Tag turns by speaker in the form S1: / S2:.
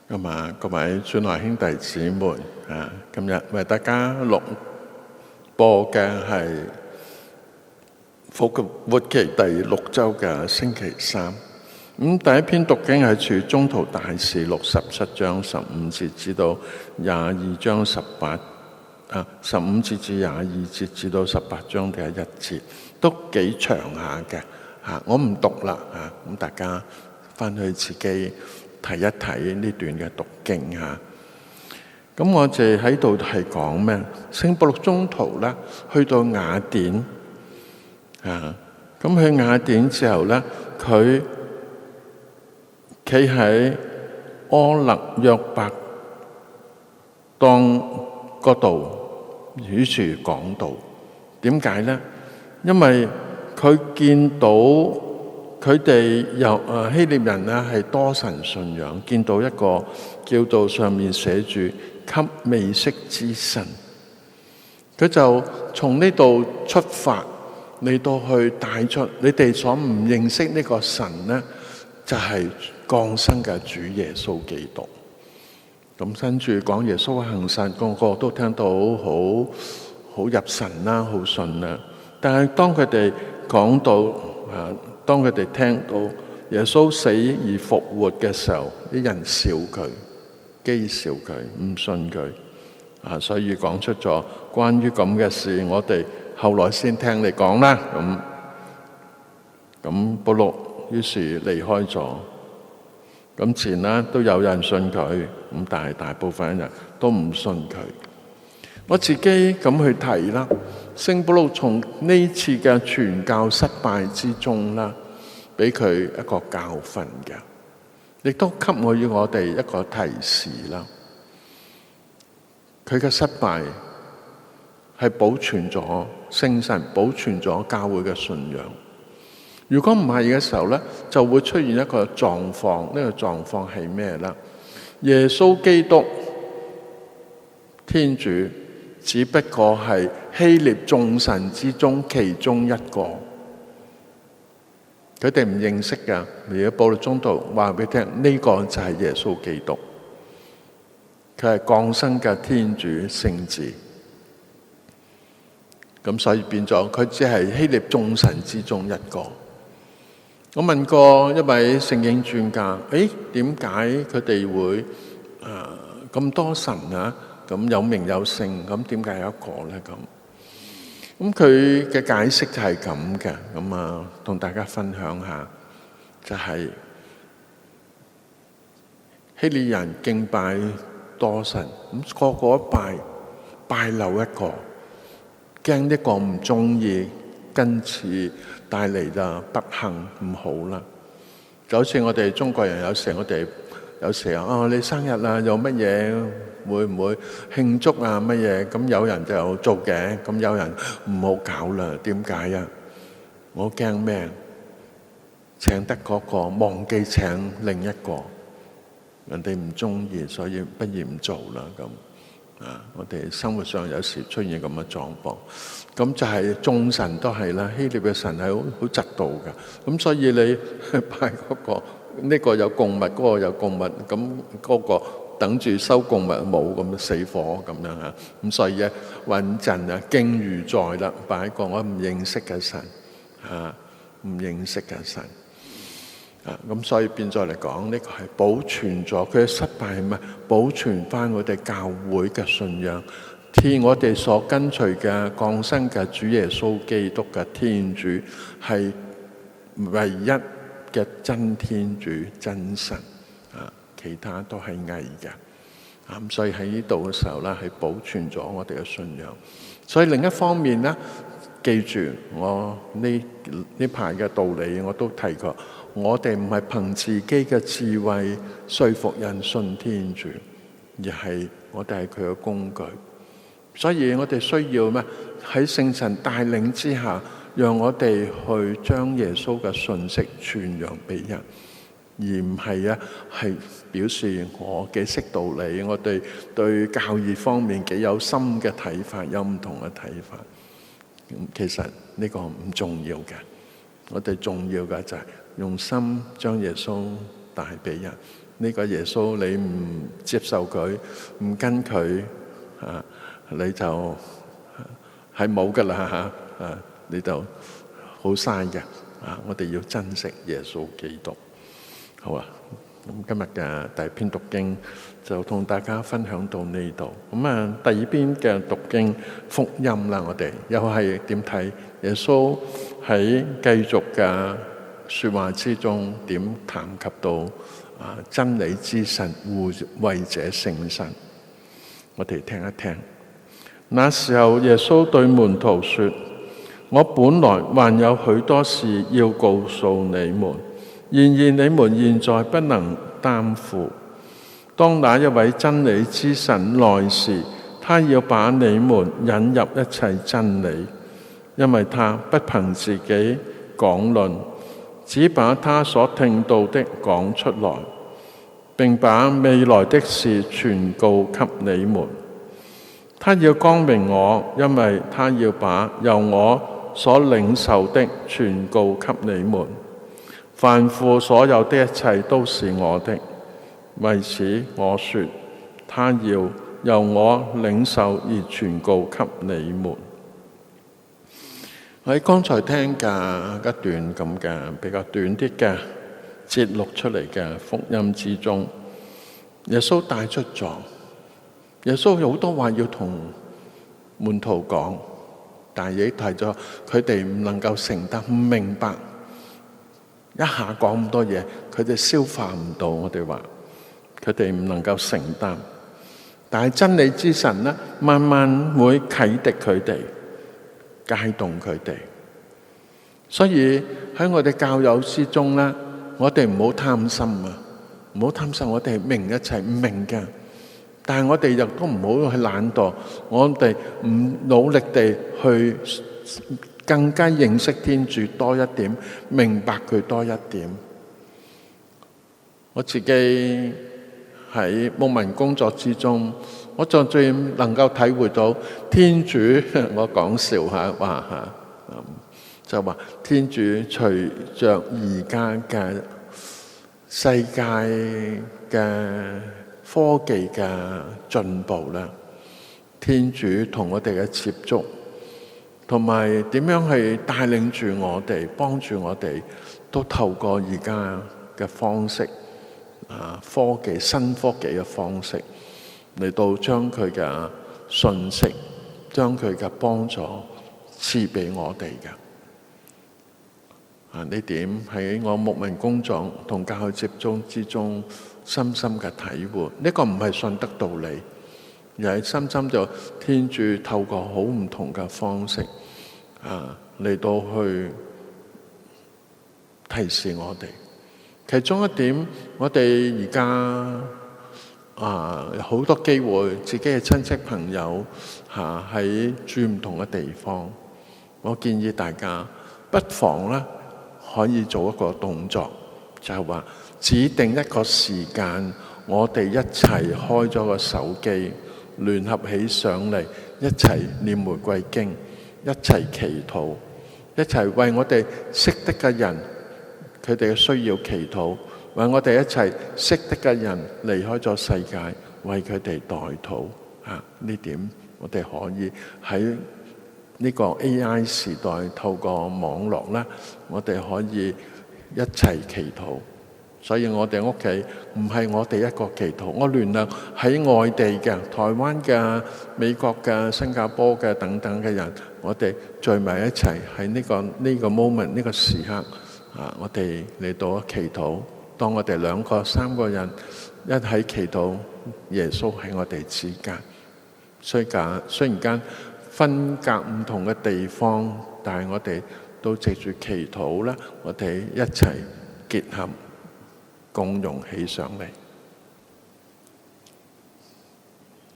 S1: 咁啊，各位主內兄弟姊妹啊，今日為大家錄播嘅係復活期第6週嘅星期三。第一篇讀經係處宗徒大事錄17章15節至到22章15節至22節至到18章第1節，都幾長下嘅嚇。我唔讀啦嚇，咁大家翻去自己睇一睇呢段嘅讀經嚇。咁我哋喺度係講咩？聖保祿宗徒咧，去到雅典啊，咁去雅典之後咧，佢企喺阿勒約帕當嗰度與住講道。點解咧？因為佢見到佢哋希臘人咧係多神信仰，見到一個叫做上面寫住給未識之神，佢就從呢度出發嚟到去帶出你哋所唔認識呢個神咧，就係降生嘅主耶穌基督。咁跟住講耶穌嘅行神，個個都聽到好入神啦，好信啦。但係當佢哋講到當佢哋聽到耶穌死而復活嘅時候，啲人笑佢，譏笑佢，唔信佢所以講出咗關於咁嘅事，我哋後來先聽你講啦。咁保祿於是離開咗。咁前啦都有人信佢，但係大部分人都唔信佢。我自己咁去睇啦，聖保祿從呢次嘅傳教失敗之中啦，俾佢一個教訓嘅，亦都給我哋一個提示啦。佢嘅失敗係保存咗聖神，保存咗教會嘅信仰。如果唔係嘅時候咧，就會出現一個狀況。呢個狀況係咩咧？耶穌基督天主只不過係希臘眾神之中其中一個，佢哋唔認識噶。而家保祿宗徒話俾你聽，呢個就係耶穌基督，佢係降生嘅天主聖子。咁所以變咗，佢只係希臘眾神之中一個。我問過一位聖經專家，點解佢哋會咁多神啊？咁有名有姓，咁點解有一個咧？咁佢嘅解釋就係咁嘅。咁同大家分享下，就係希臘人敬拜多神，咁個拜漏一個，驚一個唔中意，跟住帶嚟就不幸唔好啦。就好似我哋中國人有時你生日啦，有乜嘢會唔會慶祝啊？乜嘢咁有人就做嘅，咁有人唔好搞啦。點解啊？我驚咩？請得嗰個忘記請另一個，人哋唔中意，所以不如唔做啦。咁我哋生活上有時出現咁嘅狀況，咁就係眾神都係啦。希臘嘅神係好嫉妒嘅，咁所以你拜嗰個，呢個有供物，嗰個有供物，咁嗰個等住收供物冇，咁死火咁樣嚇。咁所以穩陣啊，敬如在啦，拜一個我唔認識嘅神唔認識嘅神。咁所以變咗嚟講，呢個係保存咗佢嘅失敗，係咪保存翻我哋教會嘅信仰，替我哋所跟隨嘅降生嘅主耶穌基督嘅天主係唯一嘅真天主真神其他都係偽嘅。咁所以喺呢度嘅時候咧，係保存咗我哋嘅信仰。所以另一方面咧，記住我呢排嘅道理我都提過。我哋唔係憑自己嘅智慧說服人信天主，而係我哋係佢嘅工具。所以我哋需要咩？喺聖神帶領之下，讓我哋去將耶穌嘅信息傳揚俾人，而唔係係表示我幾識道理，我哋對教義方面幾有深嘅睇法，有唔同嘅睇法。其實呢個唔重要嘅，我哋重要嘅就係用心將耶穌帶俾人，呢個耶穌你唔接受佢，唔跟佢你就係冇噶啦你就好嘥嘅我哋要珍惜耶穌基督。好啊，咁今日嘅第一篇讀經就同大家分享到呢度。咁第二篇嘅讀經福音啦，我哋又係點睇耶穌喺繼續嘅說話之中點談及到真理之神護衛者聖神。我哋聽一聽。那時候耶穌對門徒說：我本來還有許多事要告訴你們，然而你們現在不能擔負。當那一位真理之神來時，他要把你們引入一切真理，因為他不憑自己講論，只把他所聽到的講出來，並把未來的事傳告給你們。他要光明我，因為他要把由我所領受的傳告給你們。凡父所有的一切都是我的，為此我說，他要由我領受而傳告給你們。喺剛才聽嘅一段咁嘅比較短啲嘅節錄出嚟嘅福音之中，耶穌帶出咗，耶穌有好多話要同門徒講，但係亦提咗佢哋唔能夠承擔，唔明白，一下講咁多嘢，佢哋消化唔到。我哋話佢哋唔能夠承擔，但係真理之神呢，慢慢會啟迪佢哋，介動佢哋。所以喺我哋教友之中呢，我哋唔好貪心唔好貪心，我哋明一切唔明嘅，但係我哋亦都唔好去懶惰，我哋唔努力地去更加認識天主多一點，明白佢多一點。我自己喺牧民工作之中，我就最能夠體會到天主，我講笑下話就話天主隨着而家嘅世界嘅科技嘅進步啦，天主同我哋嘅接觸，同埋點樣去帶領住我哋，幫助我哋，都透過而家嘅方式科技新科技嘅方式嚟到將佢嘅信息，將佢嘅幫助賜俾我哋嘅。呢點喺我牧民工作同教會接觸之中深深嘅體會。呢個唔係信德道理，而係深深就天主透過好唔同嘅方式嚟到去提示我哋。其中一點，我哋而家好多機會，自己嘅親戚朋友喺住唔同嘅地方，我建議大家不妨咧可以做一個動作，就係話指定一個時間，我哋一齊開咗個手機，聯合起上嚟，一齊念玫瑰經，一齊祈禱，一齊為我哋識得嘅人，佢哋嘅需要祈禱，為我哋一齊識得嘅人離開咗世界，為佢哋代禱。呢點我哋可以喺呢個 AI 時代透過網絡咧，我哋可以一齊祈禱。所以我哋屋企唔係我哋一個祈禱，我聯絡喺外地嘅、台灣嘅、美國嘅、新加坡嘅等等嘅人，我哋聚埋一齊喺呢個 moment 呢個時刻我哋嚟到祈禱。當我哋2個3個人一齊祈禱，耶穌喺我哋之間。雖然間分隔唔同嘅地方，但係我哋都藉住祈禱啦，我哋一齊結合共融起上嚟。